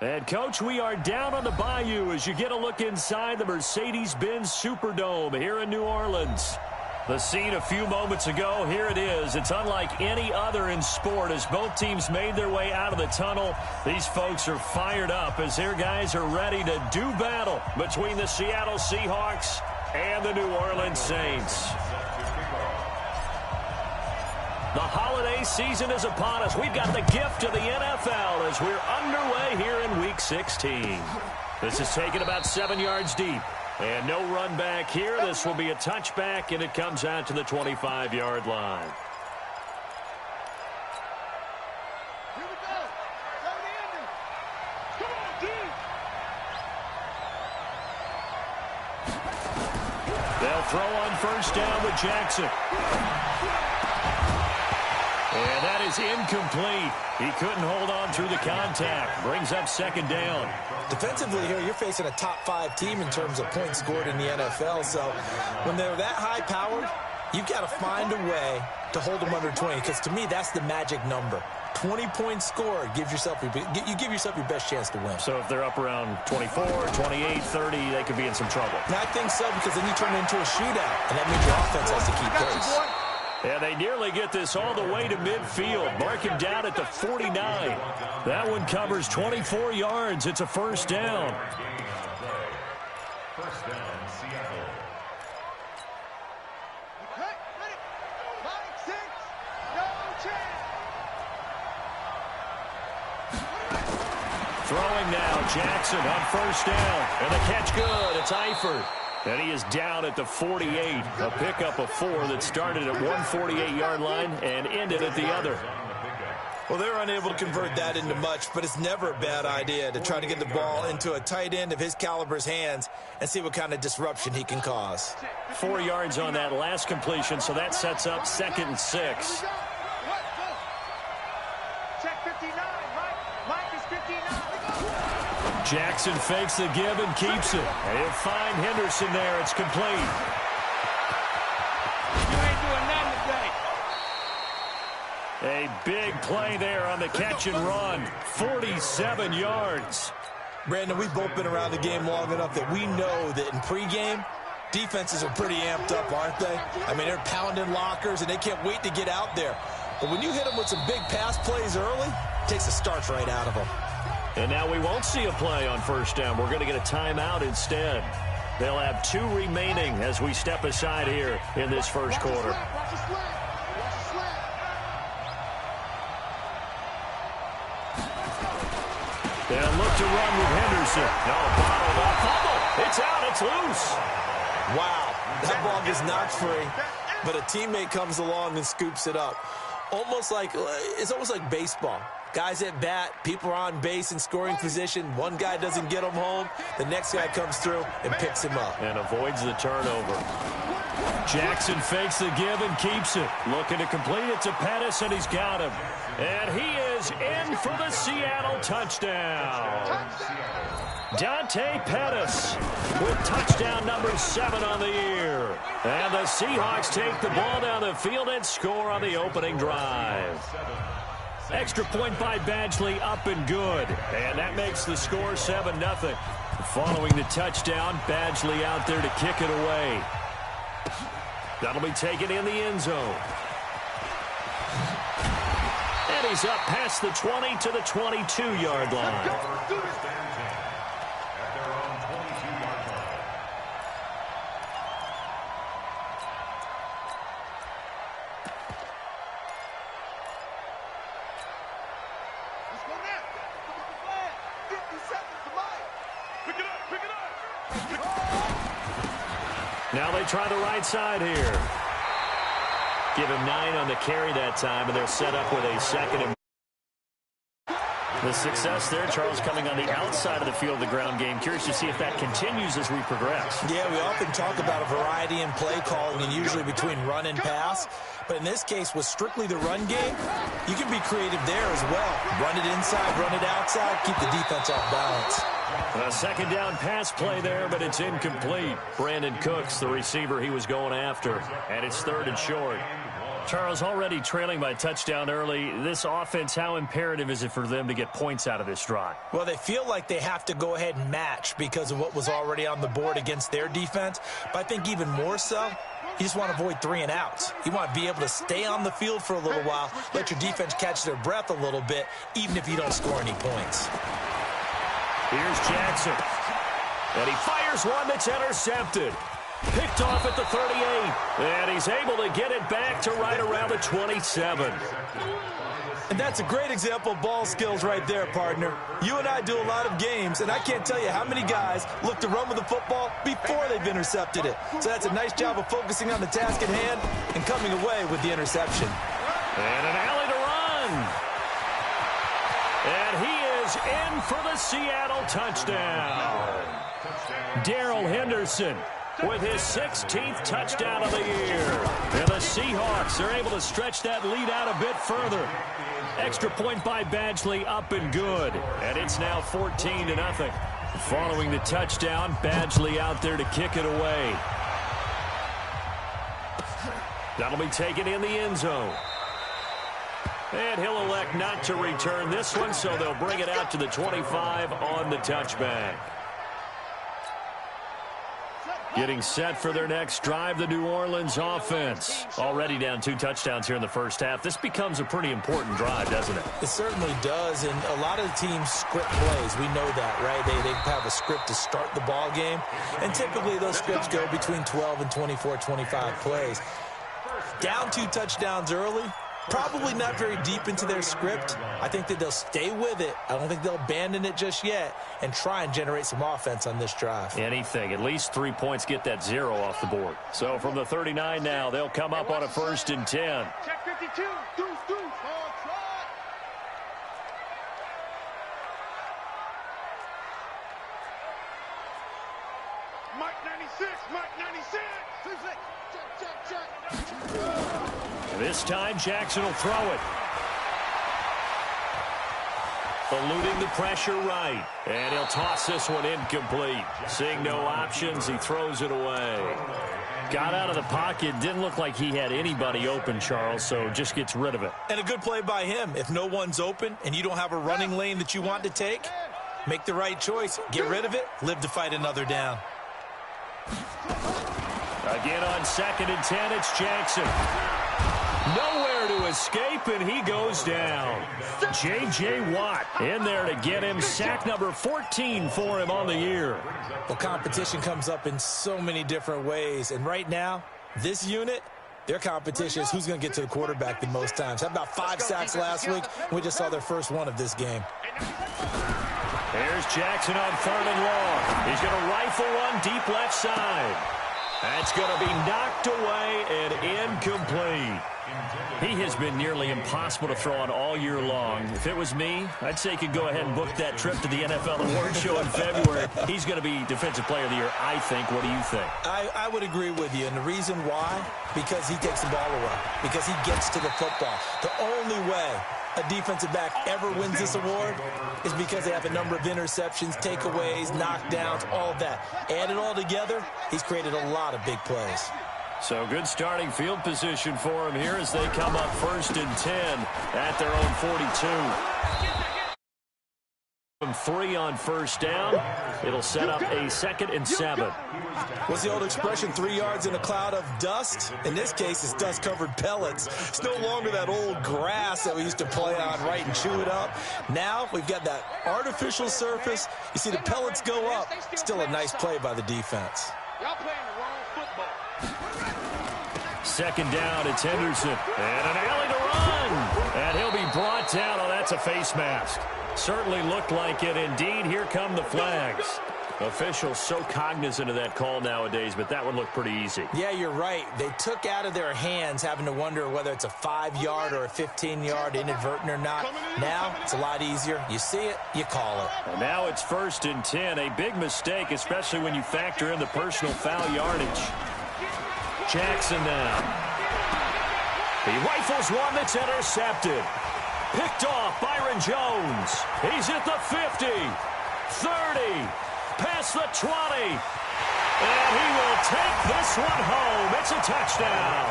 And, Coach, we are down on the bayou as you get a look inside the Mercedes-Benz Superdome here in New Orleans. The scene a few moments ago, here it is. It's unlike any other in sport as both teams made their way out of the tunnel. These folks are fired up as their guys are ready to do battle between the Seattle Seahawks and the New Orleans Saints. The holiday season is upon us. We've got the gift of the NFL as we're underway here in Week 16. This is taken about 7 yards deep. And no run back here. This will be a touchback, and it comes out to the 25-yard line. Here we go. Go to Andy. Come on, D. They'll throw on first down with Jackson. And that is incomplete. He couldn't hold on through the contact. Brings up second down. Defensively here, you're facing a top-5 team in terms of points scored in the NFL. So when they're that high-powered, you've got to find a way to hold them under 20. Because to me, that's the magic number. 20 points scored gives yourself you give yourself your best chance to win. So if they're up around 24, 28, 30, they could be in some trouble. And I think so, because then you turn it into a shootout, and that means your offense has to keep pace. And they nearly get this all the way to midfield. Mark him down at the 49. That one covers 24 yards. It's a first down. First down, Seattle. Okay, ready. 5, 6, no chance. Throwing now, Jackson on first down. And the catch good. It's Eifert. And he is down at the 48. A pickup of 4 that started at one 48-yard line and ended at the other. Well, they're unable to convert that into much, but it's never a bad idea to try to get the ball into a tight end of his caliber's hands and see what kind of disruption he can cause. 4 yards on that last completion, so that sets up 2nd and 6. Check 59, right? Mike is 59. Jackson fakes the give and keeps it. And he'll find Henderson there. It's complete. You ain't doing nothing today. A big play there on the catch and run. 47 yards. Brandon, we've both been around the game long enough that we know that in pregame, defenses are pretty amped up, aren't they? I mean, they're pounding lockers, and they can't wait to get out there. But when you hit them with some big pass plays early, it takes the starch right out of them. And now we won't see a play on first down. We're going to get a timeout instead. They'll have 2 remaining as we step aside here in this first quarter. They'll look to run with Henderson. No, bottled up. Fumble. It's out. It's loose. Wow. That ball gets knocked free, but a teammate comes along and scoops it up. It's almost like baseball. Guys at bat, people are on base in scoring position. One guy doesn't get him home. The next guy comes through and picks him up. And avoids the turnover. Jackson fakes the give and keeps it. Looking to complete it to Pettis, and he's got him. And he is in for the Seattle touchdown. Dante Pettis with touchdown number 7 on the year. And the Seahawks take the ball down the field and score on the opening drive. Extra point by Badgley, up and good. And that makes the score 7-0. Following the touchdown, Badgley out there to kick it away. That'll be taken in the end zone. And he's up past the 20 to the 22-yard line. Now they try the right side here. Give him 9 on the carry that time, and they're set up with a 2nd and the success there, Charles, coming on the outside of the field of the ground game. Curious to see if that continues as we progress. Yeah, we often talk about a variety in play calling and usually between run and pass. But in this case, with strictly the run game, you can be creative there as well. Run it inside, run it outside, keep the defense off balance. A 2nd down pass play there, but it's incomplete. Brandon Cooks, the receiver he was going after. And it's 3rd and short. Charles, already trailing by a touchdown early. This offense, how imperative is it for them to get points out of this drive? Well, they feel like they have to go ahead and match because of what was already on the board against their defense. But I think even more so, you just want to avoid 3 and outs. You want to be able to stay on the field for a little while, let your defense catch their breath a little bit, even if you don't score any points. Here's Jackson. And he fires one that's intercepted. Picked off at the 38. And he's able to get it back to right around the 27. And that's a great example of ball skills right there, partner. You and I do a lot of games, and I can't tell you how many guys look to run with the football before they've intercepted it. So that's a nice job of focusing on the task at hand and coming away with the interception. And an alley to run. And he is in for the Seattle touchdown. Darrell Henderson with his 16th touchdown of the year. And the Seahawks are able to stretch that lead out a bit further. Extra point by Badgley, up and good. And it's now 14-0. Following the touchdown, Badgley out there to kick it away. That'll be taken in the end zone. And he'll elect not to return this one, so they'll bring it out to the 25 on the touchback. Getting set for their next drive, the New Orleans offense. Already down 2 touchdowns here in the first half. This becomes a pretty important drive, doesn't it? It certainly does, and a lot of the teams script plays. We know that, right? They have a script to start the ball game, and typically those scripts go between 12 and 24, 25 plays. Down 2 touchdowns early, probably not very deep into their script. I think that they'll stay with it. I don't think they'll abandon it just yet and try and generate some offense on this drive. Anything. At least 3 points, get that 0 off the board. So from the 39 now, they'll come up on a 1st and 10. Check 52. Deuce, deuce. Ball trot. Mike 96. Mike 96. Check, check, check. This time, Jackson will throw it. Eluding the pressure right. And he'll toss this one incomplete. Seeing no options, he throws it away. Got out of the pocket. Didn't look like he had anybody open, Charles, so just gets rid of it. And a good play by him. If no one's open and you don't have a running lane that you want to take, make the right choice. Get rid of it. Live to fight another down. Again on 2nd and 10, it's Jackson. Nowhere to escape, and he goes down. J.J. Watt in there to get him. Sack number 14 for him on the year. Well, competition comes up in so many different ways, and right now, this unit, their competition is who's going to get to the quarterback the most times. How about 5 sacks last week? We just saw their first one of this game. There's Jackson on 3rd and long. He's going to rifle one deep left side. That's going to be knocked away and incomplete. He has been nearly impossible to throw on all year long. If it was me, I'd say he could go ahead and book that trip to the NFL Award Show in February. He's going to be Defensive Player of the Year, I think. What do you think? I would agree with you, and the reason why, because he takes the ball away, because he gets to the football. The only way a defensive back ever wins this award is because they have a number of interceptions, takeaways, knockdowns, all of that. Add it all together, he's created a lot of big plays. So good starting field position for him here as they come up 1st and 10 at their own 42. 3 on 1st down. It'll set up a 2nd and 7. What's the old expression, 3 yards in a cloud of dust? In this case, it's dust-covered pellets. It's no longer that old grass that we used to play on, right, and chew it up. Now we've got that artificial surface. You see the pellets go up. Still a nice play by the defense. Y'all playing the wrong football. 2nd down, it's Henderson. And an alley to run. And he'll be brought down. Oh, that's a face mask. Certainly looked like it. Indeed, here come the flags. Officials so cognizant of that call nowadays, but that would look pretty easy. Yeah, you're right. They took out of their hands having to wonder whether it's a 5-yard or a 15-yard inadvertent or not. Now, it's a lot easier. You see it, you call it. And now it's 1st and 10. A big mistake, especially when you factor in the personal foul yardage. Jackson now. He rifles one that's intercepted. Picked off Byron Jones. He's at the 50, 30, past the 20. And he will take this one home. It's a touchdown.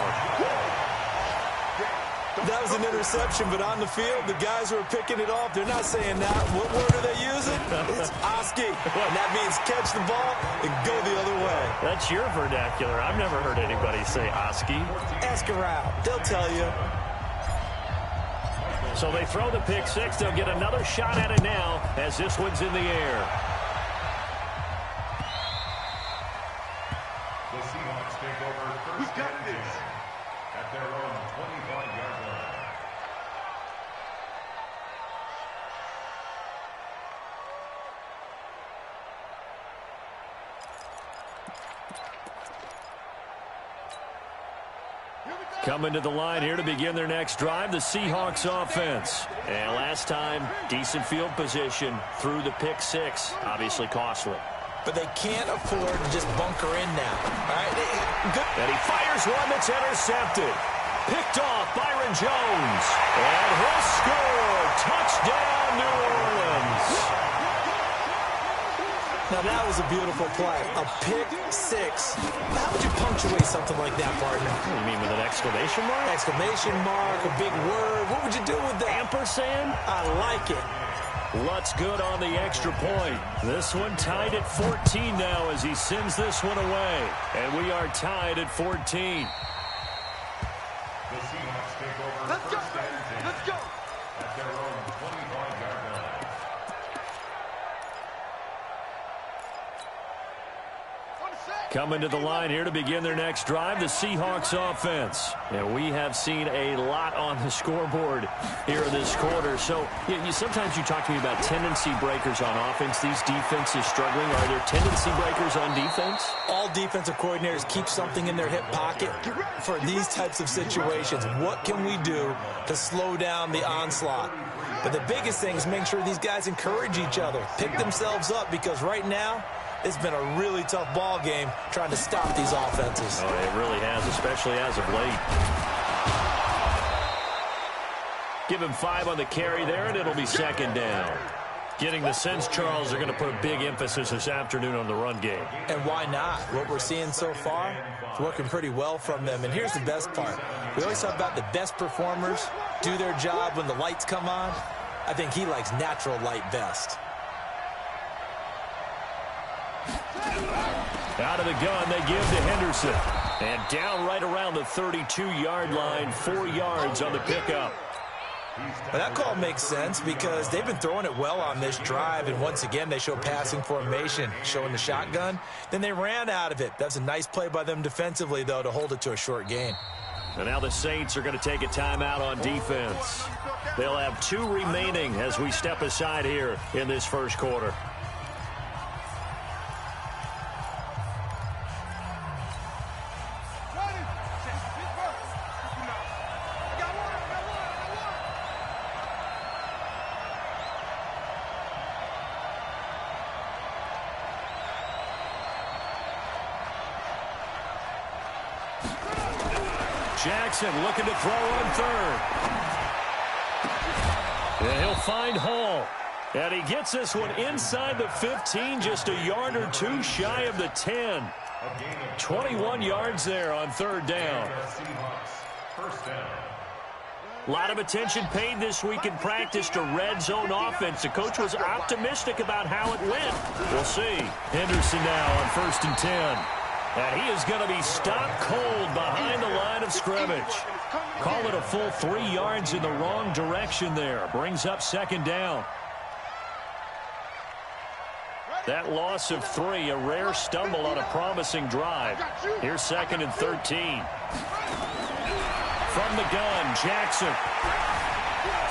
That was an interception, but on the field, the guys who are picking it off, they're not saying that. What word are they using? It's Oski. And that means catch the ball and go the other way. That's your vernacular. I've never heard anybody say Oski. Ask around. They'll tell you. So they throw the pick six. They'll get another shot at it now as this one's in the air. The Seahawks take over first and 10 at their own 25-yard line. Coming to the line here to begin their next drive, the Seahawks offense. And last time, decent field position through the pick six. Obviously costly. But they can't afford to just bunker in now. All right? And he fires one that's intercepted. Picked off Byron Jones. And he'll score. Touchdown, New Orleans. Now, that was a beautiful play. A pick six. How would you punctuate something like that, partner? You mean with an exclamation mark? Exclamation mark, a big word. What would you do with that? Ampersand? I like it. Lutz good on the extra point. This one tied at 14 now as he sends this one away. And we are tied at 14. The Seahawks take over Let's go. first and 10 Let's go. at their own 25-yard line. Coming to the line here to begin their next drive, the Seahawks offense. And we have seen a lot on the scoreboard here in this quarter. So sometimes you talk to me about tendency breakers on offense. These defenses struggling. Are there tendency breakers on defense? All defensive coordinators keep something in their hip pocket for these types of situations. What can we do to slow down the onslaught? But the biggest thing is make sure these guys encourage each other, pick themselves up, because right now, it's been a really tough ball game trying to stop these offenses. Oh, it really has, especially as of late. Give him 5 on the carry there, and it'll be second down. Getting the sense, Charles, they're going to put a big emphasis this afternoon on the run game. And why not? What we're seeing so far is working pretty well from them. And here's the best part. We always talk about the best performers do their job when the lights come on. I think he likes natural light best. Out of the gun, they give to Henderson. And down right around the 32-yard line, 4 yards on the pickup. But that call makes sense because they've been throwing it well on this drive, and once again they show passing formation, showing the shotgun. Then they ran out of it. That's a nice play by them defensively, though, to hold it to a short gain. And now the Saints are going to take a timeout on defense. They'll have 2 remaining as we step aside here in this first quarter. Jackson looking to throw on third. And he'll find Hall. And he gets this one inside the 15, just a yard or 2 shy of the 10. 21 yards there on third down. A lot of attention paid this week in practice to red zone offense. The coach was optimistic about how it went. We'll see. Henderson now on 1st and 10. And he is going to be stopped cold behind the line of scrimmage. Call it a full 3 yards in the wrong direction there. Brings up second down. That loss of 3, a rare stumble on a promising drive. Here's 2nd and 13. From the gun, Jackson.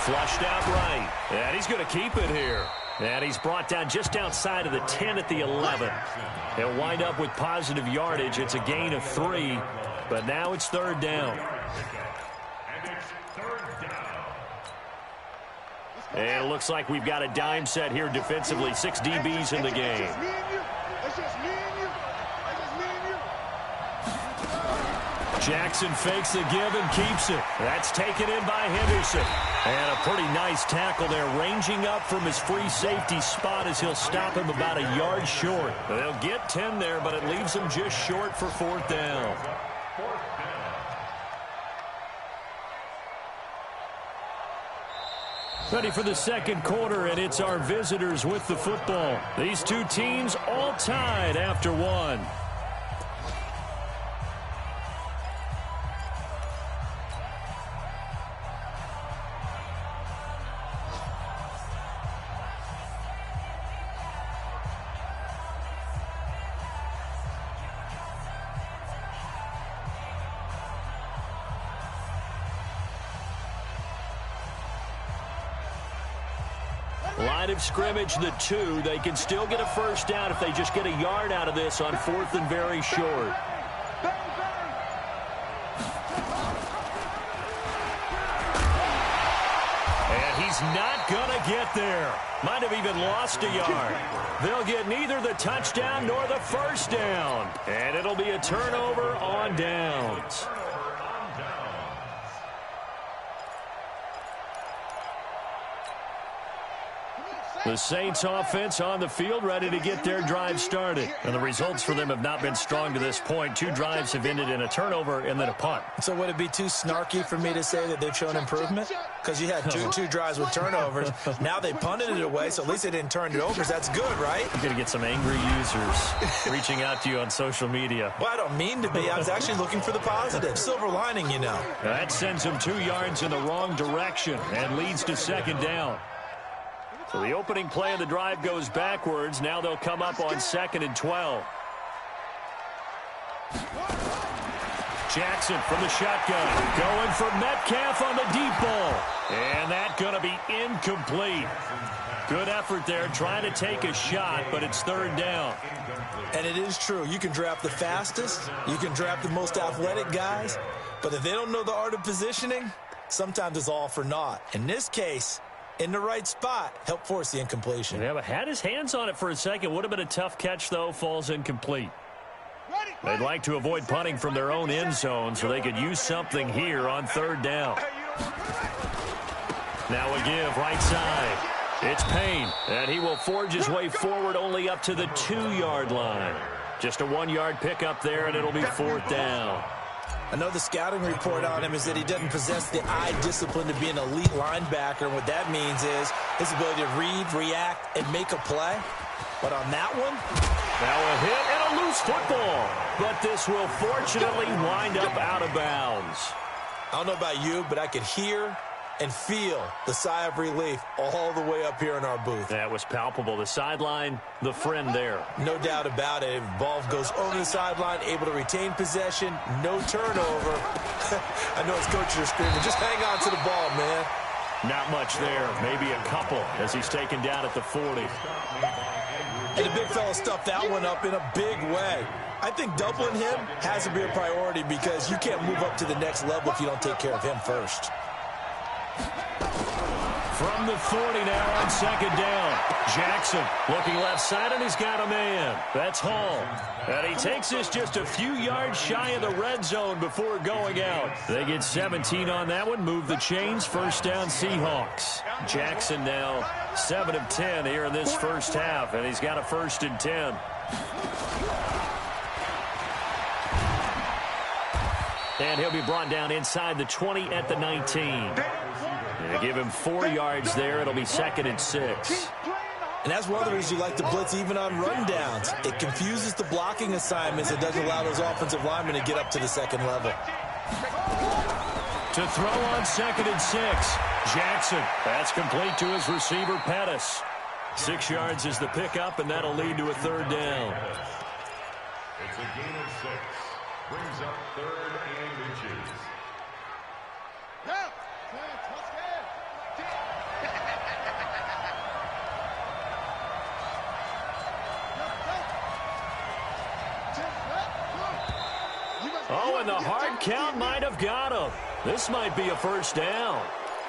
Flushed out right. And he's going to keep it here. And he's brought down just outside of the 10 at the 11. He'll wind up with positive yardage. It's a gain of 3, but now it's third down. And it looks like we've got a dime set here defensively. 6 DBs in the game. Jackson fakes the give and keeps it. That's taken in by Henderson. And a pretty nice tackle there, ranging up from his free safety spot as he'll stop him about a yard short. They'll get 10 there, but it leaves them just short for 4th down. Ready for the second quarter, and it's our visitors with the football. These two teams all tied after one. Line of scrimmage, the 2. They can still get a first down if they just get a yard out of this on 4th and very short. And he's not going to get there. Might have even lost a yard. They'll get neither the touchdown nor the first down. And it'll be a turnover on downs. The Saints offense on the field, ready to get their drive started. And the results for them have not been strong to this point. 2 drives have ended in a turnover and then a punt. So would it be too snarky for me to say that they've shown improvement? Because you had two drives with turnovers. Now they punted it away, so at least they didn't turn it over. So that's good, right? You're going to get some angry users reaching out to you on social media. Well, I don't mean to be. I was actually looking for the positive. Silver lining, you know. That sends them 2 yards in the wrong direction and leads to second down. So the opening play of the drive goes backwards. Now they'll come up on 2nd and 12. Jackson from the shotgun. Going for Metcalf on the deep ball. And that's going to be incomplete. Good effort there, trying to take a shot, but it's 3rd down. And it is true. You can draft the fastest. You can draft the most athletic guys. But if they don't know the art of positioning, sometimes it's all for naught. In this case, in the right spot, help force the incompletion. Yeah, but had his hands on it for a second. Would have been a tough catch, though. Falls incomplete. They'd like to avoid punting from their own end zone so they could use something here on 3rd down. Now a give right side. It's Payne, and he will forge his way forward only up to the 2-yard line. Just a 1-yard pickup there, and it'll be 4th down. I know the scouting report on him is that he doesn't possess the eye discipline to be an elite linebacker. And what that means is his ability to read, react, and make a play. But on that one, now a hit and a loose football. But this will fortunately wind up out of bounds. I don't know about you, but I could hear and feel the sigh of relief all the way up here in our booth. That was palpable. The sideline, the friend there. No doubt about it. Ball goes over the sideline, able to retain possession, no turnover. I know his coaches are screaming, just hang on to the ball, man. Not much there. Maybe a couple as he's taken down at the 40. And the big fella stuffed that one up in a big way. I think doubling him has to be a priority because you can't move up to the next level if you don't take care of him first. From the 40 now on 2nd down. Jackson looking left side, and he's got a man. That's Hall. And he takes this just a few yards shy of the red zone before going out. They get 17 on that one. Move the chains. 1st down Seahawks. Jackson now 7 of 10 here in this first half, and he's got a 1st and 10. And he'll be brought down inside the 20 at the 19. They give him 4 yards there. It'll be 2nd and 6. And that's one of the reasons you like to blitz even on rundowns. It confuses the blocking assignments. It doesn't allow those offensive linemen to get up to the 2nd level. To throw on 2nd and 6. Jackson. That's complete to his receiver, Pettis. 6 yards is the pickup, and that'll lead to a 3rd down. It's a gain of 6. Brings up 3rd and inches. Oh, and the hard count might have got him. This might be a 1st down.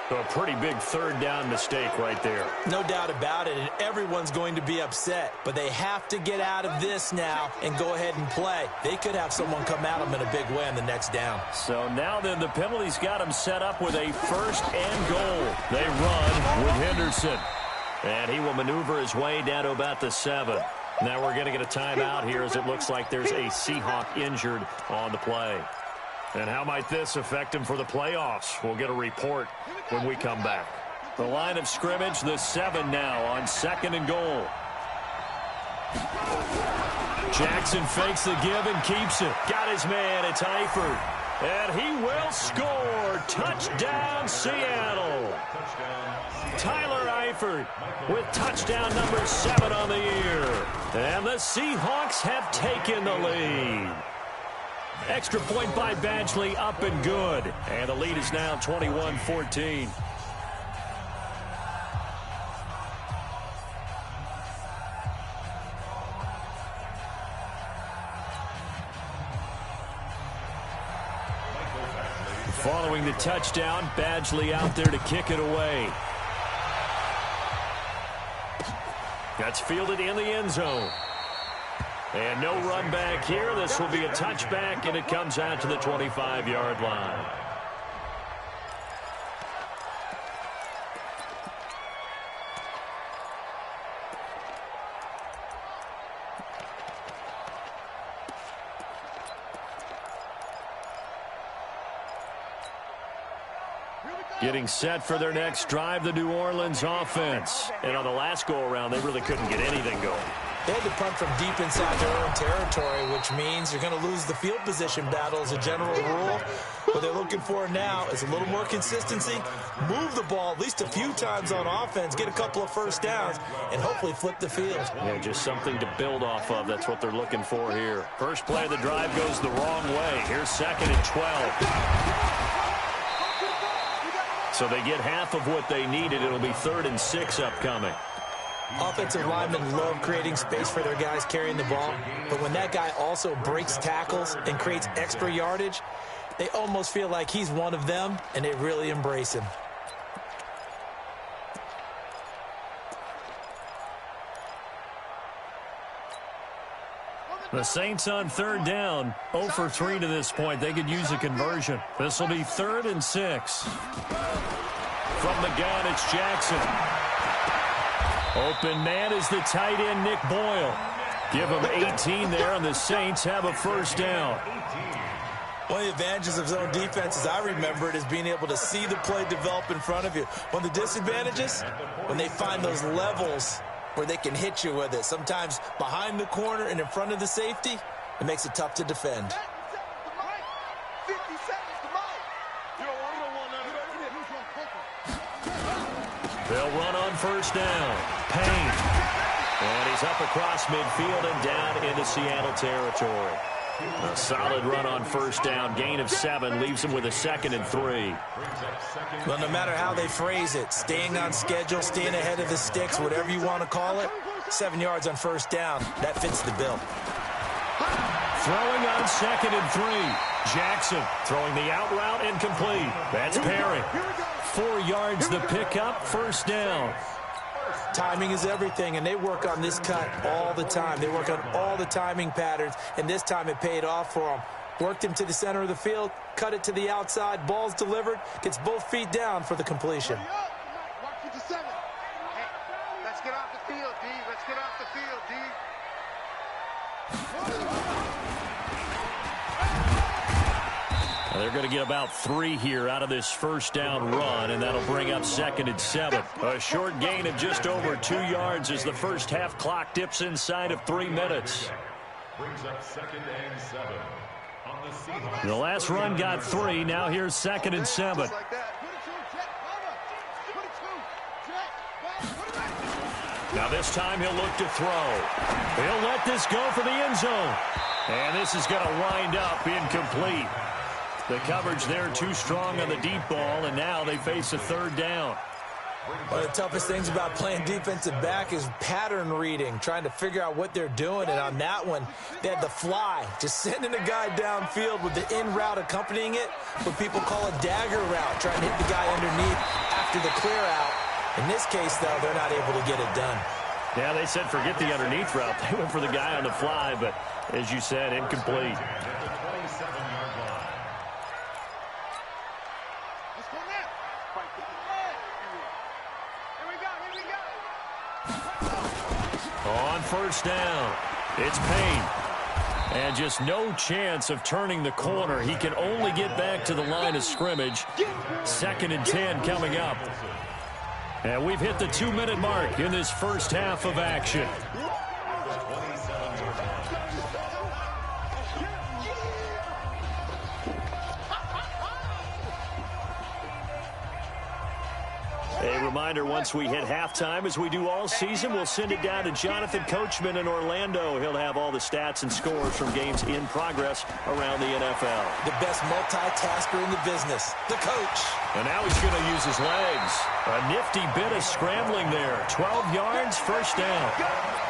So a pretty big 3rd down mistake right there. No doubt about it, and everyone's going to be upset. But they have to get out of this now and go ahead and play. They could have someone come at them in a big way on the next down. So now then the penalty's got them set up with a 1st and goal. They run with Henderson. And he will maneuver his way down to about the 7. Now we're going to get a timeout here as it looks like there's a Seahawk injured on the play. And how might this affect him for the playoffs? We'll get a report when we come back. The line of scrimmage, the 7 now on 2nd and goal. Jackson fakes the give and keeps it. Got his man. It's Eifert. And he will score. Touchdown, Seattle. Tyler Eifert with touchdown number 7 on the year. And the Seahawks have taken the lead. Extra point by Badgley, up and good. And the lead is now 21-14. Following the touchdown, Badgley out there to kick it away. That's fielded in the end zone. And no run back here. This will be a touchback, and it comes out to the 25-yard line. Getting set for their next drive, the New Orleans offense. And on the last go-around, they really couldn't get anything going. They had to punt from deep inside their own territory, which means you're going to lose the field position battle as a general rule. What they're looking for now is a little more consistency, move the ball at least a few times on offense, get a couple of first downs, and hopefully flip the field. Yeah, just something to build off of. That's what they're looking for here. First play of the drive goes the wrong way. Here's 2nd and 12. So they get half of what they needed. It'll be 3rd and 6 upcoming. Offensive linemen love creating space for their guys carrying the ball, but when that guy also breaks tackles and creates extra yardage, they almost feel like he's one of them, and they really embrace him. The Saints on 3rd down, 0 for 3 to this point. They could use a conversion. This will be 3rd and 6. From the gun, it's Jackson. Open man is the tight end, Nick Boyle. Give him 18 there, and the Saints have a first down. One of the advantages of zone defense, as I remember it, is being able to see the play develop in front of you. One of the disadvantages, when they find those levels where they can hit you with it. Sometimes behind the corner and in front of the safety, it makes it tough to defend. 50 seconds to mine. They'll run on first down. Payne. And he's up across midfield and down into Seattle territory. A solid run on first down. Gain of 7 leaves him with a 2nd and 3. Well, no matter how they phrase it, staying on schedule, staying ahead of the sticks, whatever you want to call it, 7 yards on first down, that fits the bill. Throwing on 2nd and 3. Jackson throwing the out route incomplete. That's Perry. 4 yards the pickup, first down. Timing is everything, and they work on this cut all the time. They work on all the timing patterns, and this time it paid off for them. Worked him to the center of the field, cut it to the outside, ball's delivered, gets both feet down for the completion. Watch with the 7. Hey, let's get off the field, D. Let's get off the field, D. They're going to get about 3 here out of this first down run, and that'll bring up 2nd and 7. A short gain of just over 2 yards as the first half clock dips inside of 3 minutes. Brings up 2nd and 7 on the Seahawks. The last run got 3. Now here's 2nd and 7. Now this time he'll look to throw. He'll let this go for the end zone. And this is going to wind up incomplete. The coverage there too strong on the deep ball, and now they face a 3rd down. One of the toughest things about playing defensive back is pattern reading, trying to figure out what they're doing. And on that one, they had the fly, just sending a guy downfield with the in route accompanying it, what people call a dagger route, trying to hit the guy underneath after the clear out. In this case, though, they're not able to get it done. Yeah, they said forget the underneath route. They went for the guy on the fly, but as you said, incomplete. On first down, it's Payne. And just no chance of turning the corner. He can only get back to the line of scrimmage. 2nd and 10 coming up. And we've hit the 2-minute mark in this first half of action. A reminder, once we hit halftime, as we do all season, we'll send it down to Jonathan Coachman in Orlando. He'll have all the stats and scores from games in progress around the NFL. The best multitasker in the business, the coach. And now he's going to use his legs. A nifty bit of scrambling there. 12 yards, first down.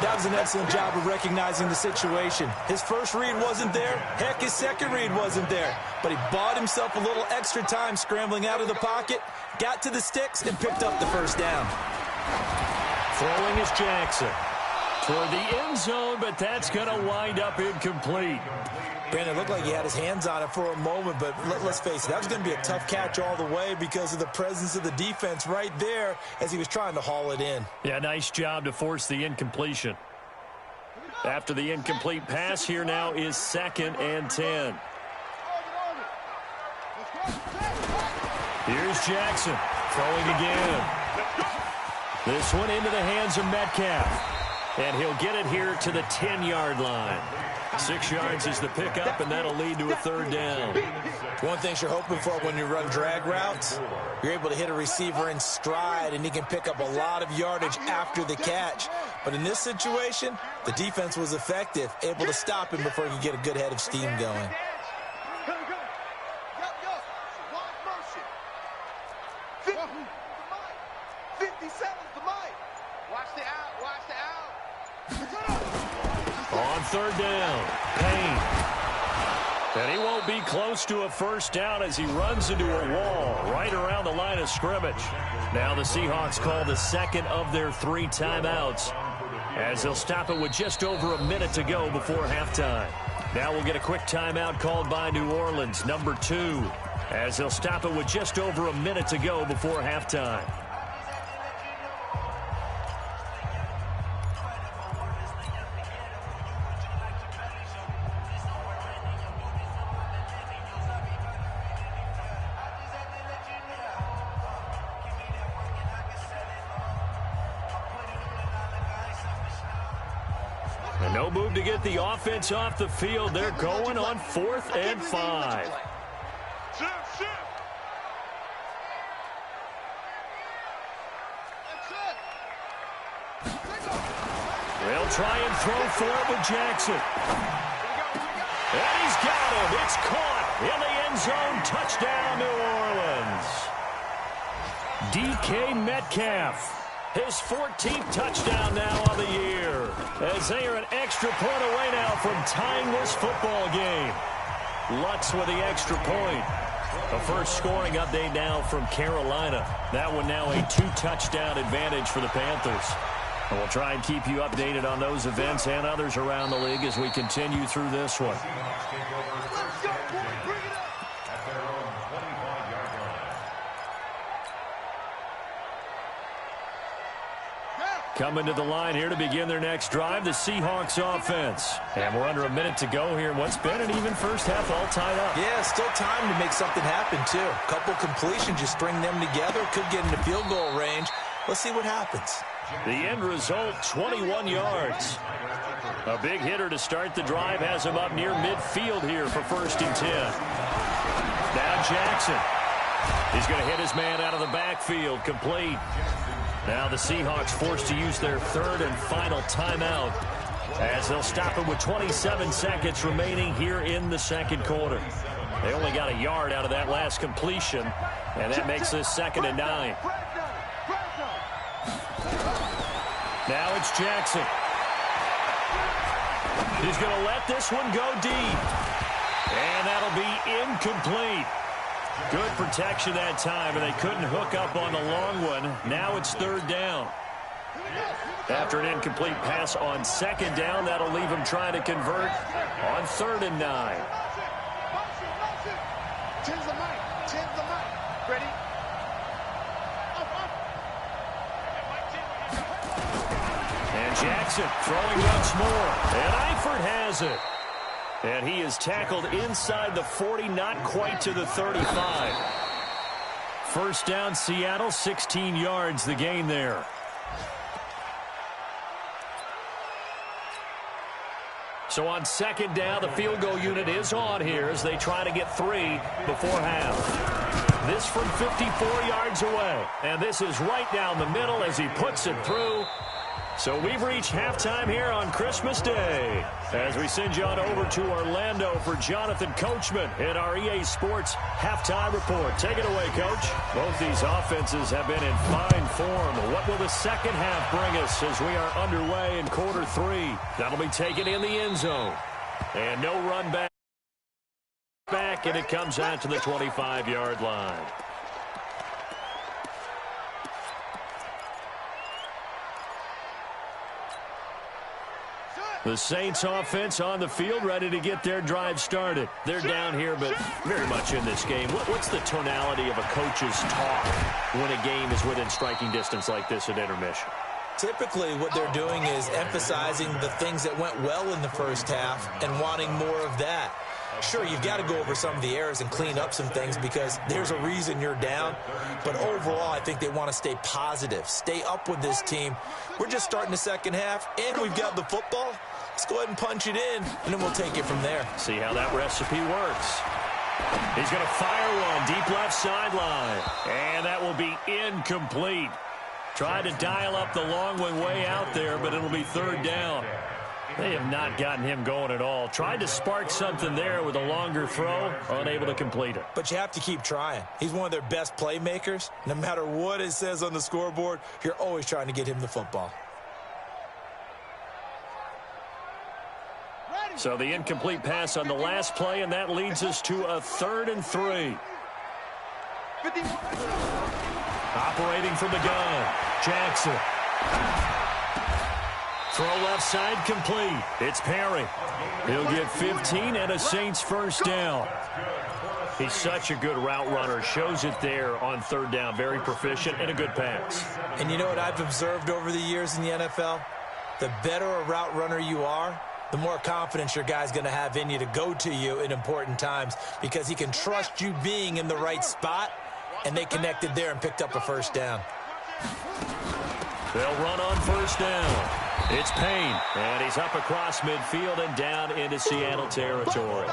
That was an excellent job of recognizing the situation. His first read wasn't there. Heck, his second read wasn't there. But he bought himself a little extra time scrambling out of the pocket, got to the sticks, and picked up the first down. Throwing is Jackson. Toward the end zone, but that's going to wind up incomplete. Brandon, it looked like he had his hands on it for a moment, but let's face it, that was going to be a tough catch all the way because of the presence of the defense right there as he was trying to haul it in. Yeah, nice job to force the incompletion. After the incomplete pass, here now is 2nd and 10. Here's Jackson throwing again. This one into the hands of Metcalf. And he'll get it here to the 10-yard line. 6 yards is the pickup, and that'll lead to a third down. One thing you're hoping for when you run drag routes, you're able to hit a receiver in stride, and he can pick up a lot of yardage after the catch. But in this situation, the defense was effective, able to stop him before he could get a good head of steam going. On third down, Payne. And he won't be close to a first down as he runs into a wall right around the line of scrimmage. Now the Seahawks call the second of their 3 timeouts as they'll stop it with just over a minute to go before halftime. Now we'll get a quick timeout called by New Orleans, number 2, as they'll stop it with just over a minute to go before halftime. And no move to get the offense off the field. They're going on 4th and 5. They'll try and throw for it with Jackson. And he's got him. It's caught in the end zone. Touchdown, New Orleans. DK Metcalf. His 14th touchdown now on the year, as they are an extra point away now from tying this football game. Lutz with the extra point. A first scoring update now from Carolina. That one now a 2-touchdown advantage for the Panthers. And we'll try and keep you updated on those events and others around the league as we continue through this one. Coming to the line here to begin their next drive, the Seahawks offense. And we're under a minute to go here in what's been an even first half, all tied up. Yeah, still time to make something happen, too. A couple completions, you string them together, could get into field goal range. Let's see what happens. The end result, 21 yards. A big hitter to start the drive has him up near midfield here for 1st and 10. Now Jackson. He's going to hit his man out of the backfield, complete. Now the Seahawks forced to use their 3rd and final timeout as they'll stop it with 27 seconds remaining here in the 2nd quarter. They only got a yard out of that last completion, and that makes this 2nd and 9. Now it's Jackson. He's going to let this one go deep. And that'll be incomplete. Good protection that time, and they couldn't hook up on the long one. Now it's 3rd down. After an incomplete pass on 2nd down, that'll leave him trying to convert on 3rd and 9. Change the mic. Change the mic. Ready? And Jackson throwing once more. And Eifert has it. And he is tackled inside the 40, not quite to the 35. first down, Seattle, 16 yards the gain there. So on second down, the field goal unit is on here as they try to get 3 before half. This from 54 yards away. And this is right down the middle as he puts it through. So we've reached halftime here on Christmas Day as we send you on over to Orlando for Jonathan Coachman in our EA Sports Halftime Report. Take it away, Coach. Both these offenses have been in fine form. What will the second half bring us as we are underway in quarter 3? That'll be taken in the end zone. And no run back, and it comes out to the 25-yard line. The Saints offense on the field, ready to get their drive started. They're down here, but very much in this game. What's the tonality of a coach's talk when a game is within striking distance like this at intermission? Typically, what they're doing is emphasizing the things that went well in the first half and wanting more of that. Sure, you've got to go over some of the errors and clean up some things because there's a reason you're down. But overall, I think they want to stay positive, stay up with this team. We're just starting the second half, and we've got the football. Let's go ahead and punch it in, and then we'll take it from there. See how that recipe works. He's going to fire one deep left sideline, and that will be incomplete. Tried to dial up the long one way out there, but it'll be third down. They have not gotten him going at all. Tried to spark something there with a longer throw, unable to complete it. But you have to keep trying. He's one of their best playmakers. No matter what it says on the scoreboard, you're always trying to get him the football. So the incomplete pass on the last play, and that leads us to a 3rd and 3. Operating from the gun, Jackson. Throw left side complete. It's Perry. He'll get 15 and a Saints first down. He's such a good route runner. Shows it there on third down. Very proficient and a good pass. And you know what I've observed over the years in the NFL? The better a route runner you are, the more confidence your guy's going to have in you to go to you in important times because he can trust you being in the right spot, and they connected there and picked up a first down. They'll run on first down. It's Payne, and he's up across midfield and down into Seattle territory.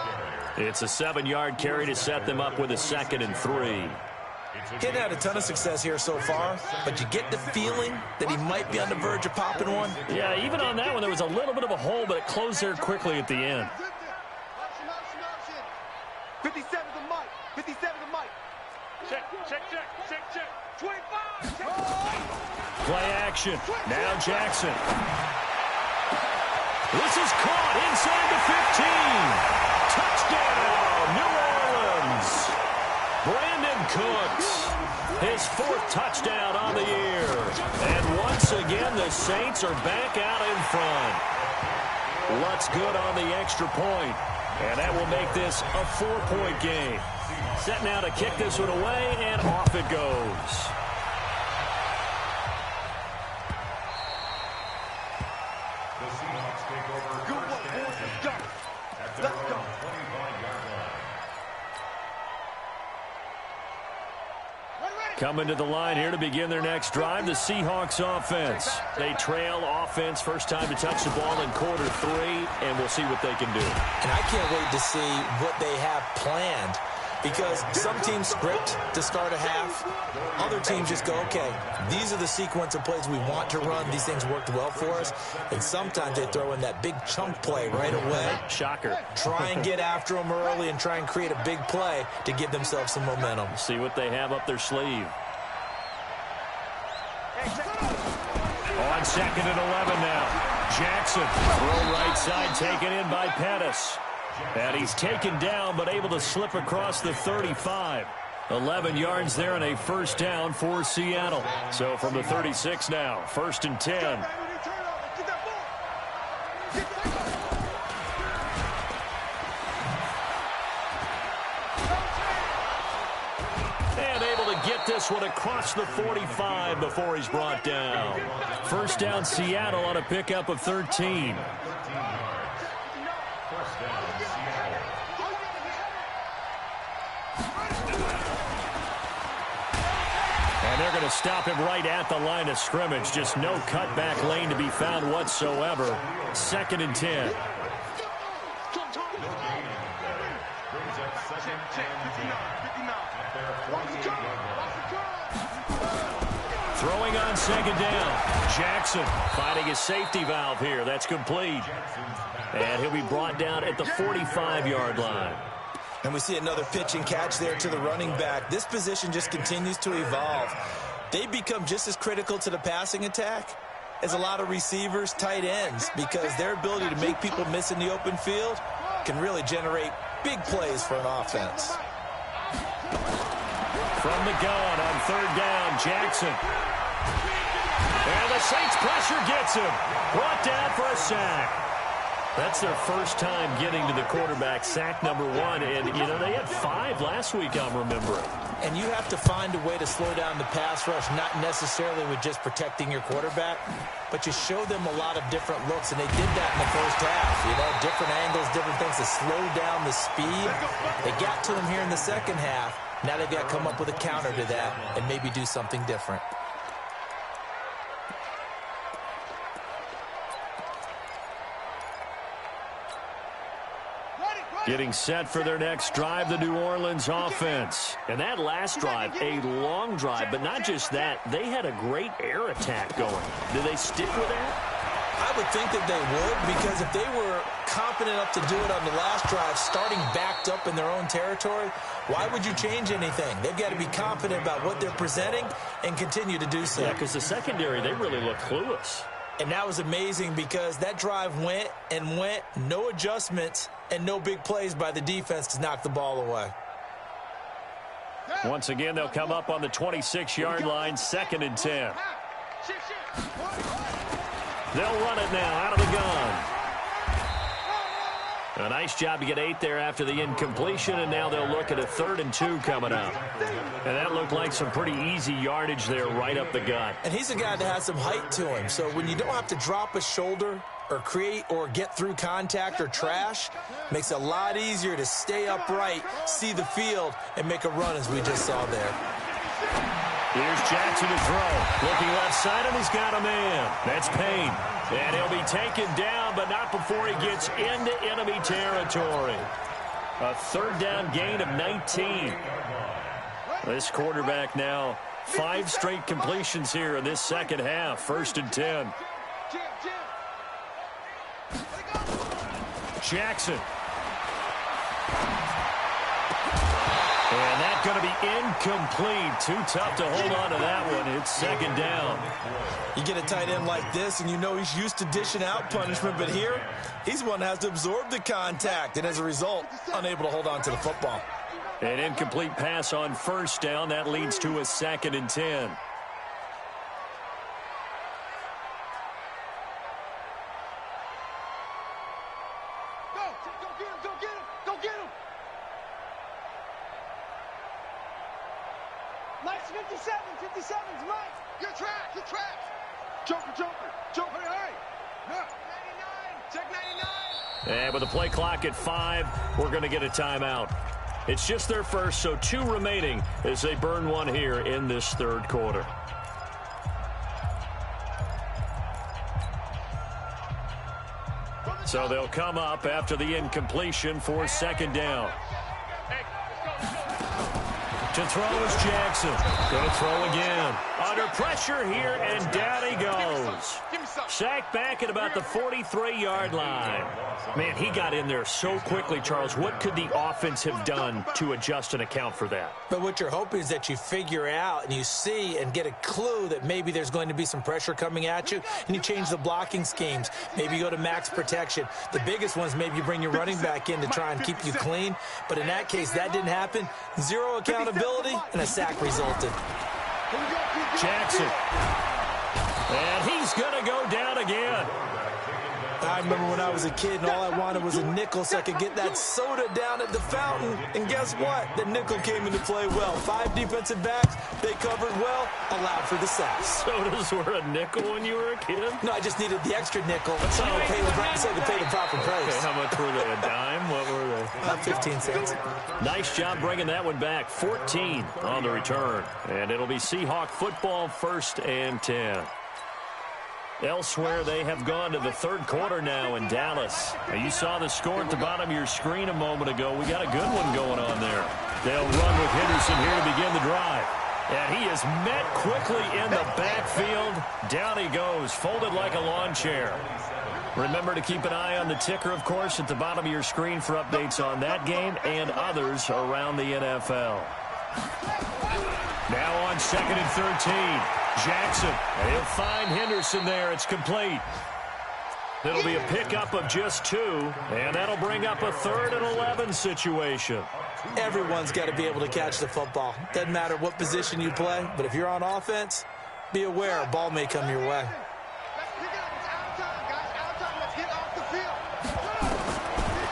It's a 7-yard carry to set them up with a 2nd and 3. He hadn't had a ton of success here so far, but you get the feeling that he might be on the verge of popping one. Yeah, even on that one, there was a little bit of a hole, but it closed there quickly at the end. 57 to Mike. 57 to Mike. Check. 25. Play action. Now Jackson. This is caught inside the 15. Touchdown, New Orleans. Brandon Cooks, his 4th touchdown on the year. And once again, the Saints are back out in front. Lutz good on the extra point. And that will make this a 4-point game. Set now to kick this one away, and off it goes. The Seahawks take over. Let's go. Let's go. Coming to the line here to begin their next drive, the Seahawks offense. They trail offense, first time to touch the ball in quarter 3, and we'll see what they can do. And I can't wait to see what they have planned because some teams script to start a half. Other teams just go, okay, these are the sequence of plays we want to run. These things worked well for us. And sometimes they throw in that big chunk play right away. Shocker. Try and get after them early and try and create a big play to give themselves some momentum. See what they have up their sleeve. On 2nd and 11 now. Jackson, throw right side, taken in by Pettis. And he's taken down, but able to slip across the 35. 11 yards there and a first down for Seattle. So from the 36 now, 1st and 10. And able to get this one across the 45 before he's brought down. First down, Seattle on a pickup of 13. And they're going to stop him right at the line of scrimmage. Just no cutback lane to be found whatsoever. 2nd and 10. Throwing on 2nd down. Jackson finding his safety valve here. That's complete. And he'll be brought down at the 45-yard line. And we see another pitch and catch there to the running back. This position just continues to evolve. They become just as critical to the passing attack as a lot of receivers, tight ends, because their ability to make people miss in the open field can really generate big plays for an offense. From the gun on 3rd down, Jackson. And the Saints pressure gets him. Brought down for a sack. That's their first time getting to the quarterback, sack number 1. And, you know, they had 5 last week, I'm remembering. And you have to find a way to slow down the pass rush, not necessarily with just protecting your quarterback, but you show them a lot of different looks, and they did that in the first half. You know, different angles, different things to slow down the speed. They got to them here in the second half. Now they've got to come up with a counter to that and maybe do something different. Getting set for their next drive, the New Orleans offense. And that last drive, a long drive, but not just that. They had a great air attack going. Do they stick with that? I would think that they would, because if they were confident enough to do it on the last drive, starting backed up in their own territory, why would you change anything? They've got to be confident about what they're presenting and continue to do so. Yeah, because the secondary, they really look clueless. And that was amazing because that drive went and went, no adjustments and no big plays by the defense to knock the ball away. Once again, they'll come up on the 26-yard line, 2nd and 10. They'll run it now out of the gun. A nice job to get 8 there after the incompletion, and now they'll look at a 3rd and 2 coming up. And that looked like some pretty easy yardage there right up the gut. And he's a guy that has some height to him, so when you don't have to drop a shoulder or create or get through contact or trash, makes it a lot easier to stay upright, see the field, and make a run as we just saw there. Here's Jackson to throw. Looking left side, and he's got a man. That's Payne. And he'll be taken down, but not before he gets into enemy territory. A 3rd down gain of 19. This quarterback now 5 straight completions here in this second half. 1st and 10. Jackson. And that's going to be incomplete. Too tough to hold on to that one. It's 2nd down. You get a tight end like this, and you know he's used to dishing out punishment, but here, he's the one that has to absorb the contact, and as a result, unable to hold on to the football. An incomplete pass on 1st down. That leads to a 2nd and 10. Nice 57's right. Your track. Joker, hurry. 99, check 99. And with the play clock at 5, we're going to get a timeout. It's just their first, so 2 remaining as they burn one here in this 3rd quarter. So they'll come up after the incompletion for 2nd down. To throw is Jackson. Going to throw again. Under pressure here, and down he goes. Sacked back at about the 43-yard line. Man, he got in there so quickly, Charles. What could the offense have done to adjust and account for that? But what you're hoping is that you figure out and you see and get a clue that maybe there's going to be some pressure coming at you, and you change the blocking schemes. Maybe you go to max protection. The biggest one is maybe you bring your running back in to try and keep you clean. But in that case, that didn't happen. 0 accountability, and a sack resulted. Jackson. And he's going to go down again. I remember when I was a kid and all I wanted was a nickel so I could get that soda down at the fountain. And guess what? The nickel came into play well. 5 defensive backs, they covered well, allowed for the sacks. Sodas were a nickel when you were a kid? No, I just needed the extra nickel so I could pay the proper price. Okay, how much were they? A dime? What were they? 15 cents. Nice job bringing that one back. 14 on the return. And it'll be Seahawk football, 1st and 10. Elsewhere, they have gone to the 3rd quarter now in Dallas. Now, you saw the score at the bottom of your screen a moment ago. We got a good one going on there. They'll run with Henderson here to begin the drive. And he is met quickly in the backfield. Down he goes, folded like a lawn chair. Remember to keep an eye on the ticker, of course, at the bottom of your screen for updates on that game and others around the NFL. Now on 2nd and 13. Jackson, he'll find Henderson there. It's complete. It'll be a pickup of just 2, and that'll bring up a 3rd and 11 situation. Everyone's got to be able to catch the football. Doesn't matter what position you play, but if you're on offense, be aware a ball may come your way.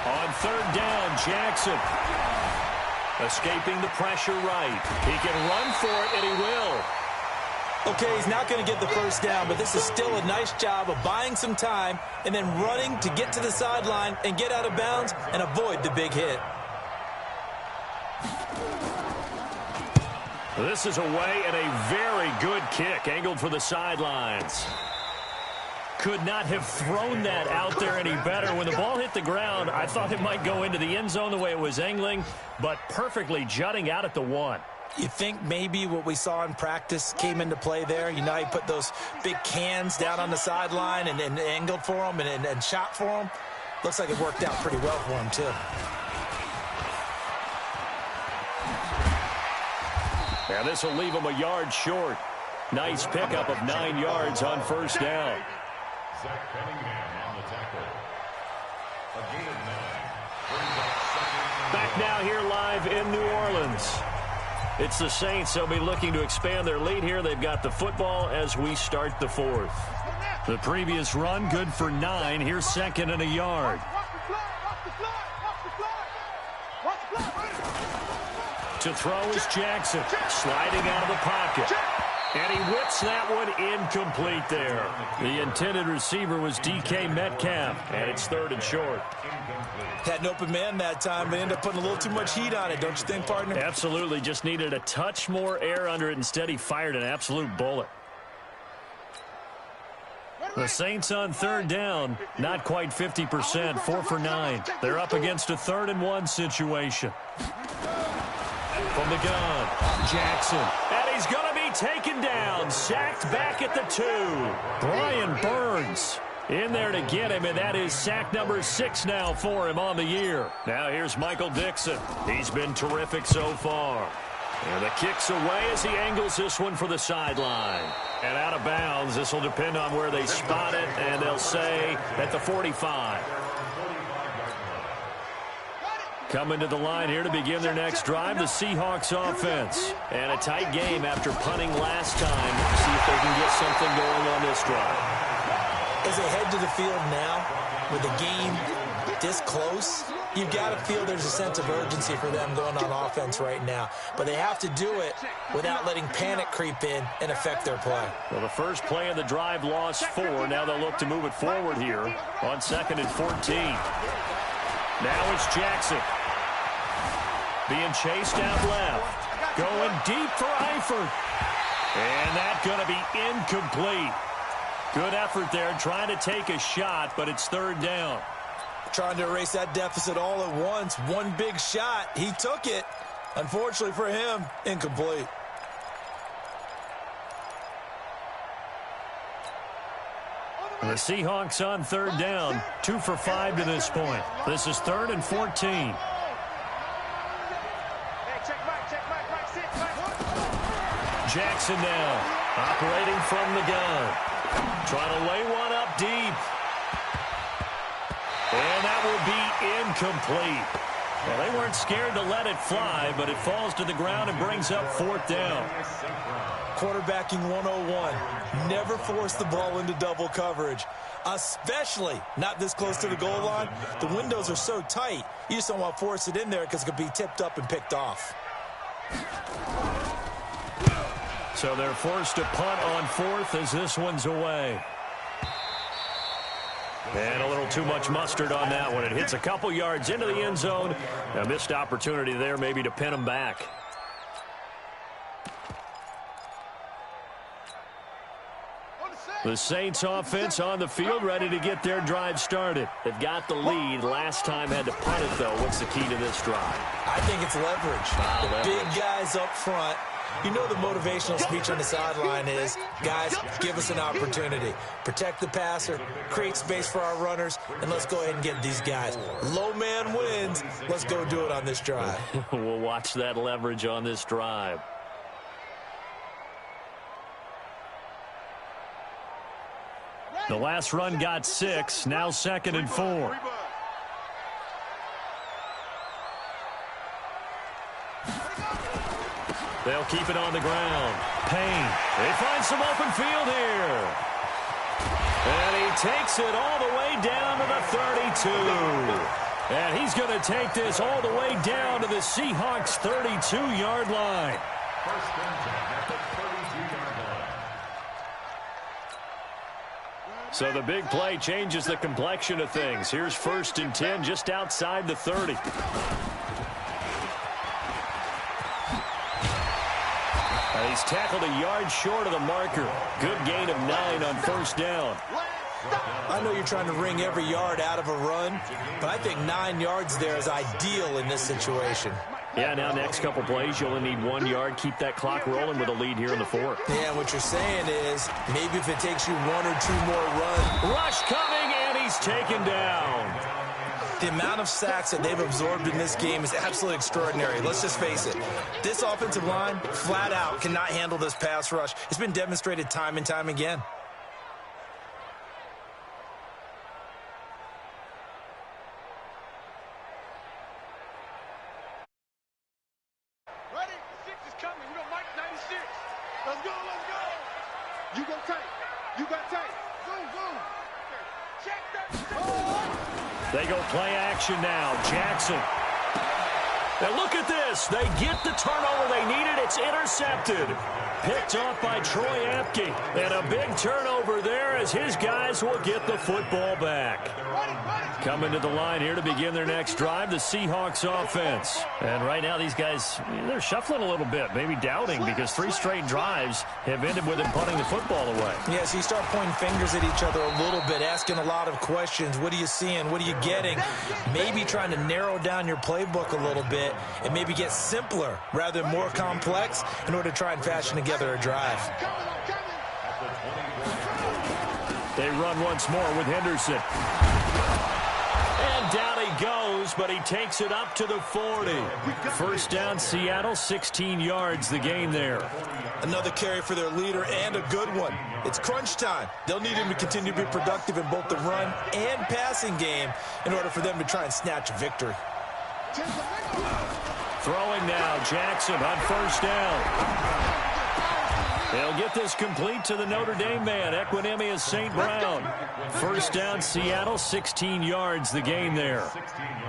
On 3rd down, Jackson. Escaping the pressure right. He can run for it, and he will. Okay, he's not going to get the first down, but this is still a nice job of buying some time and then running to get to the sideline and get out of bounds and avoid the big hit. This is away and a very good kick, angled for the sidelines. Could not have thrown that out there any better. When the ball hit the ground, I thought it might go into the end zone the way it was angling, but perfectly jutting out at the 1. You think maybe what we saw in practice came into play there? You know, he put those big cans down on the sideline and angled for them and shot for them. Looks like it worked out pretty well for him, too. Yeah, this will leave him a yard short. Nice pickup of 9 yards on 1st down. Zach Cunningham on the tackle. A gain of 9. Back now here live in New Orleans. It's the Saints. They'll be looking to expand their lead here. They've got the football as we start the 4th. The previous run, good for 9. Here's 2nd and a yard. To throw is Jackson, sliding out of the pocket. And he whips that one incomplete there. The intended receiver was DK Metcalf, and it's 3rd and short. Had an open man that time, but ended up putting a little too much heat on it, don't you think, partner? Absolutely. Just needed a touch more air under it. Instead, he fired an absolute bullet. The Saints on 3rd down, not quite 50%, 4 for 9. They're up against a 3rd and 1 situation. From the gun, Jackson. And he's going to be taken down, sacked back at the 2. Brian Burns in there to get him, and that is sack number 6 now for him on the year. Now here's Michael Dixon. He's been terrific so far. And the kick's away as he angles this one for the sideline. And out of bounds. This will depend on where they spot it, and they'll say at the 45. Coming to the line here to begin their next drive, the Seahawks offense. And a tight game after punting last time. See if they can get something going on this drive. As they head to the field now, with the game this close, you've got to feel there's a sense of urgency for them going on offense right now. But they have to do it without letting panic creep in and affect their play. Well, the first play of the drive lost 4. Now they'll look to move it forward here on 2nd and 14. Now it's Jackson. Being chased out left. Going deep for Eifert. And that's going to be incomplete. Good effort there, trying to take a shot, but it's 3rd down. Trying to erase that deficit all at once. One big shot. He took it. Unfortunately for him, incomplete. The Seahawks on 3rd down. 2 for 5 to this point. This is 3rd and 14. Jackson now, operating from the gun. Trying to lay one up deep. And that will be incomplete. Well, they weren't scared to let it fly, but it falls to the ground and brings up 4th down. quarterbacking 101. Never force the ball into double coverage, especially not this close to the goal line. The windows are so tight, you just don't want to force it in there because it could be tipped up and picked off. So they're forced to punt on fourth as this one's away. And a little too much mustard on that one. It hits a couple yards into the end zone. A missed opportunity there maybe to pin them back. The Saints offense on the field, ready to get their drive started. They've got the lead. Last time had to punt it, though. What's the key to this drive? I think it's leverage. The big guys up front. You know the motivational speech on the sideline is, guys, give us an opportunity. Protect the passer, create space for our runners, and let's go ahead and get these guys. Low man wins. Let's go do it on this drive. We'll watch that leverage on this drive. The last run got 6, now 2nd and 4. They'll keep it on the ground. Payne, they find some open field here. And he takes it all the way down to the 32. And he's going to take this all the way down to the Seahawks' 32-yard line. First and 10 at the 32-yard line. So the big play changes the complexion of things. Here's 1st and 10 just outside the 30. He's tackled a yard short of the marker. Good gain of 9 on 1st down. I know you're trying to wring every yard out of a run, but I think 9 yards there is ideal in this situation. Yeah, now next couple plays, you only need 1 yard. Keep that clock rolling with a lead here in the 4th. Yeah, what you're saying is maybe if it takes you 1 or 2 more runs. Rush coming, and he's taken down. The amount of sacks that they've absorbed in this game is absolutely extraordinary. Let's just face it. This offensive line, flat out, cannot handle this pass rush. It's been demonstrated time and time again. Ready? 6 is coming. You know Mike 96. Let's go, let's go. You go tight. You got tight. Zoom, zoom. Check that. They go play action now. Jackson. Now look at this. They get the turnover they needed. It's intercepted. Picked off by Troy Apke. And a big turnover there as his guys will get the football back. Coming to the line here to begin their next drive, the Seahawks offense. And right now these guys, they're shuffling a little bit, maybe doubting, because 3 straight drives have ended with them punting the football away. Yeah, so you start pointing fingers at each other a little bit, asking a lot of questions. What are you seeing? What are you getting? Maybe trying to narrow down your playbook a little bit and maybe get simpler rather than more complex in order to try and fashion together a drive. They run once more with Henderson. And down he goes, but he takes it up to the 40. 1st down, Seattle, 16 yards the gain there. Another carry for their leader and a good one. It's crunch time. They'll need him to continue to be productive in both the run and passing game in order for them to try and snatch a victory. Throwing now, Jackson on 1st down. They'll get this complete to the Notre Dame man, Equinemius St. Brown. 1st down, Seattle, 16 yards the gain there.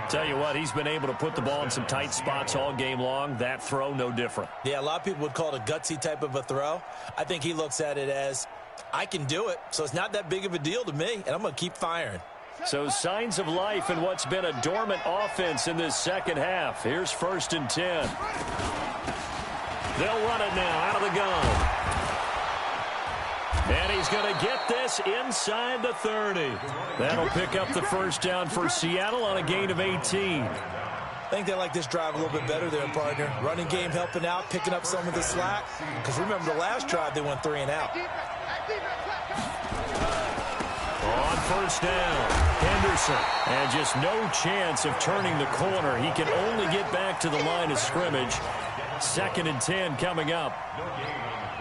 Tell you what, he's been able to put the ball in some tight spots all game long. That throw, no different. Yeah, a lot of people would call it a gutsy type of a throw. I think he looks at it as, I can do it, so it's not that big of a deal to me, and I'm going to keep firing. So signs of life in what's been a dormant offense in this second half. Here's 1st and 10. They'll run it now out of the gun. And he's going to get this inside the 30. That'll pick up the 1st down for Seattle on a gain of 18. I think they like this drive a little bit better there, partner. Running game helping out, picking up some of the slack. Because remember, the last drive they went 3 and out. On 1st down, Henderson. And just no chance of turning the corner. He can only get back to the line of scrimmage. 2nd and 10 coming up.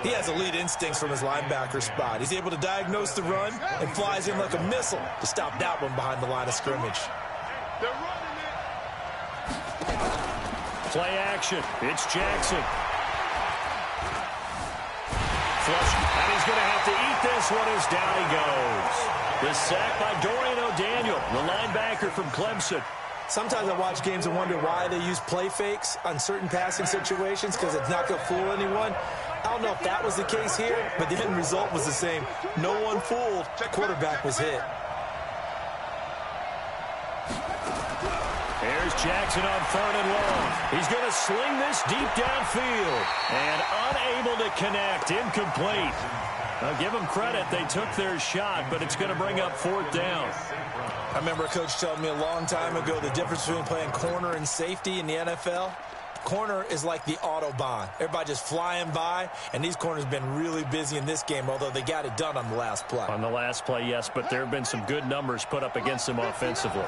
He has elite instincts from his linebacker spot. He's able to diagnose the run and flies in like a missile to stop that one behind the line of scrimmage. Play action. It's Jackson. Flush, and he's going to have to eat this one as down he goes. The sack by Dorian O'Daniel, the linebacker from Clemson. Sometimes I watch games and wonder why they use play fakes on certain passing situations because it's not going to fool anyone. I don't know if that was the case here, but the end result was the same. No one fooled. The quarterback was hit. Here's Jackson on 3rd and long. He's going to sling this deep downfield. And unable to connect. Incomplete. I'll give them credit. They took their shot, but it's going to bring up 4th down. I remember a coach telling me a long time ago the difference between playing corner and safety in the NFL. Corner is like the Autobahn. Everybody just flying by, and these corners have been really busy in this game, although they got it done on the last play. On the last play, yes, but there have been some good numbers put up against them offensively.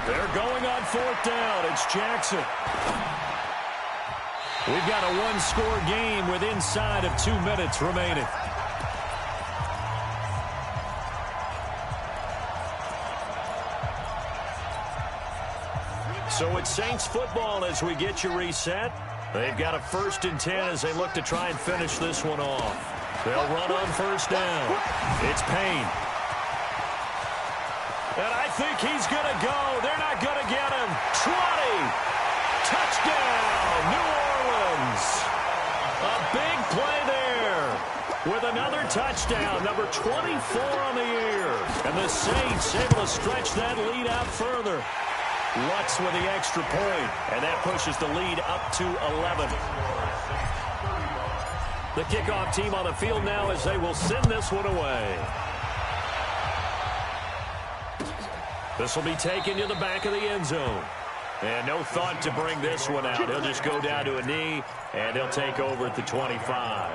They're going on 4th down. It's Jackson. We've got a one-score game with inside of 2 minutes remaining. So it's Saints football as we get you reset. They've got a 1st and 10 as they look to try and finish this one off. They'll run on 1st down. It's Payne. And I think he's going to go. They're not going to get him. 20. Touchdown, New Orleans. A big play there with another touchdown, number 24 on the year. And the Saints able to stretch that lead out further. Lutz with the extra point, and that pushes the lead up to 11. The kickoff team on the field now as they will send this one away. This will be taken to the back of the end zone. And no thought to bring this one out. He'll just go down to a knee, and he'll take over at the 25.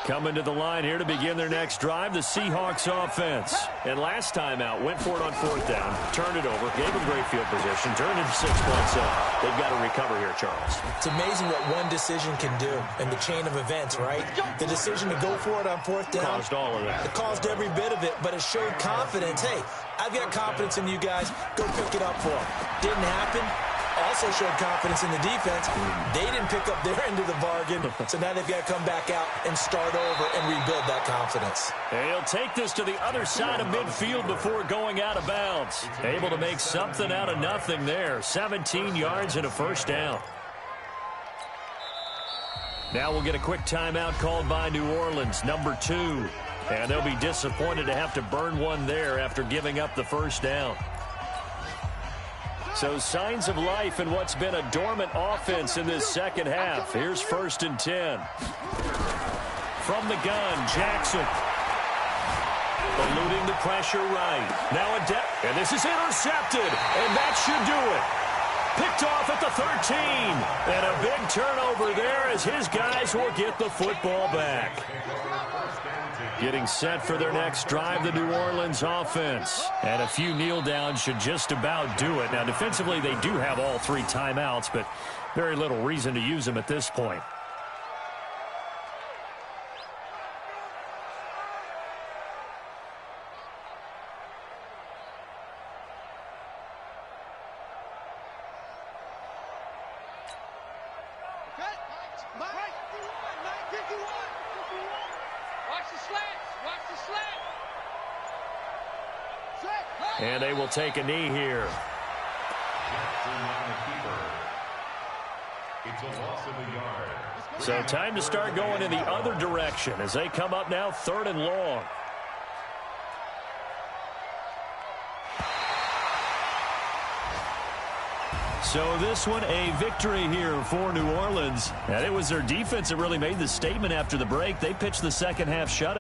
Coming to the line here to begin their next drive, the Seahawks offense. And last time out, went for it on 4th down, turned it over, gave them great field position, turned it 6 points up. They've got to recover here, Charles. It's amazing what one decision can do in the chain of events, right? The decision to go for it on 4th down. Caused all of that. It caused every bit of it, but it showed confidence. Hey, I've got confidence in you guys. Go pick it up for them. Didn't happen. Also showed confidence in the defense. They didn't pick up their end of the bargain, so now they've got to come back out and start over and rebuild that confidence. And he'll take this to the other side of midfield before going out of bounds. Able to make something out of nothing there. 17 yards and a 1st down. Now we'll get a quick timeout called by New Orleans, number 2. And they'll be disappointed to have to burn one there after giving up the 1st down. So signs of life in what's been a dormant offense in this second half. Here's 1st and 10. From the gun, Jackson. Eluding the pressure right. Now a depth. And this is intercepted. And that should do it. Picked off at the 13. And a big turnover there as his guys will get the football back. Getting set for their next drive, the New Orleans offense. And a few kneel downs should just about do it. Now, defensively, they do have all 3 timeouts, but very little reason to use them at this point. And they will take a knee here. It's a loss of a yard. So time to start going in the other direction as they come up now 3rd and long. So this one a victory here for New Orleans. And it was their defense that really made the statement after the break. They pitched the second half shutout.